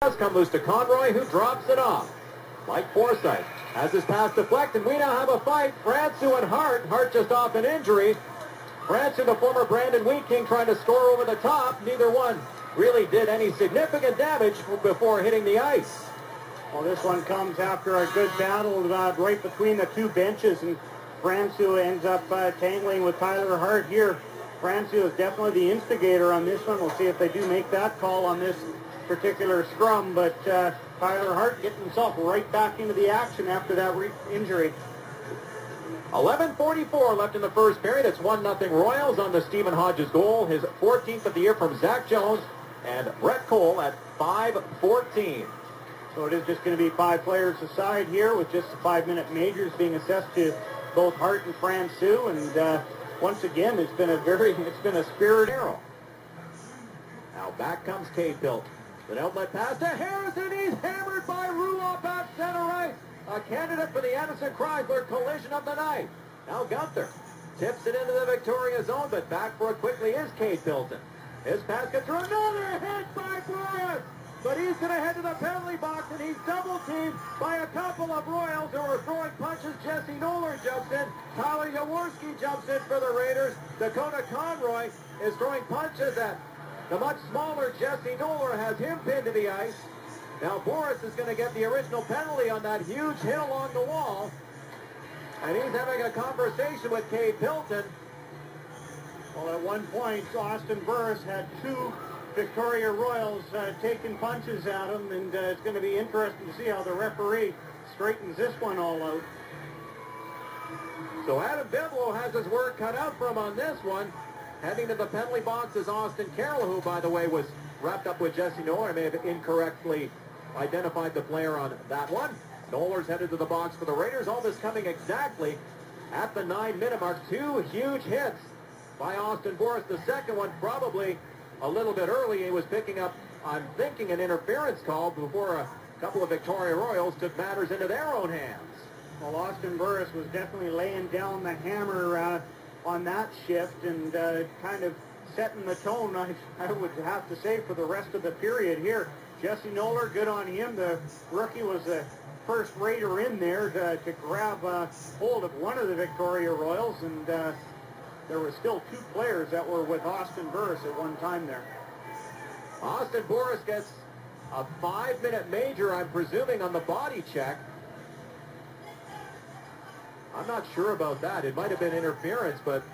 Does come loose to Conroy, who drops it off. Mike Forsyth has his pass deflected. We now have a fight. Francouz and Hart. Hart just off an injury. Francouz, the former Brandon Wheat King, trying to score over the top. Neither one really did any significant damage before hitting the ice. Well, this one comes after a good battle right between the two benches, and Francouz ends up tangling with Tyler Hart here. Francouz is definitely the instigator on this one. We'll see if they do make that call on this particular scrum, but Tyler Hart getting himself right back into the action after that injury. 11:44 left in the first period. It's 1-0 Royals on the Stephen Hodges goal. His 14th of the year from Zach Jones and Brett Cole at 5:14. So it is just going to be 5 players aside here, with just the 5-minute majors being assessed to both Hart and Francouz. And once again, it's been a spirited arrow. Now back comes Cade Pilton. An outlet pass to Harrison. He's hammered by Ruoff at center ice. A candidate for the Anderson Chrysler collision of the night. Now Gunther tips it into the Victoria zone, but back for it quickly is Cade Pilton. His pass gets through, another hit by Boris. But he's going to head to the penalty box, and he's double-teamed by a couple of Royals who are throwing punches. Jesse Noller jumps in. Tyler Yaworski jumps in for the Raiders. Dakota Conroy is throwing punches at the much smaller Jesse Noller, has him pinned to the ice. Now Boris is going to get the original penalty on that huge hit along the wall. And he's having a conversation with Cade Pilton. Well, at one point, Austin Burris had 2 Victoria Royals taking punches at him, and it's going to be interesting to see how the referee straightens this one all out. So Adam Biblow has his work cut out for him on this one. Heading to the penalty box is Austin Carroll, who, by the way, was wrapped up with Jesse Noller. I may have incorrectly identified the player on that one. Noller's headed to the box for the Raiders. All this coming exactly at the 9-minute mark. 2 huge hits by Austin Boris. The second one probably a little bit early. He was picking up, I'm thinking, an interference call before a couple of Victoria Royals took matters into their own hands. Well, Austin Burris was definitely laying down the hammer on that shift and kind of setting the tone, I would have to say, for the rest of the period here. Jesse Noller, good on him. The rookie was the first Raider in there to grab hold of one of the Victoria Royals, and there were still 2 players that were with Austin Burris at one time there. Austin Boris gets a 5-minute major, I'm presuming, on the body check. I'm not sure about that. It might have been interference, but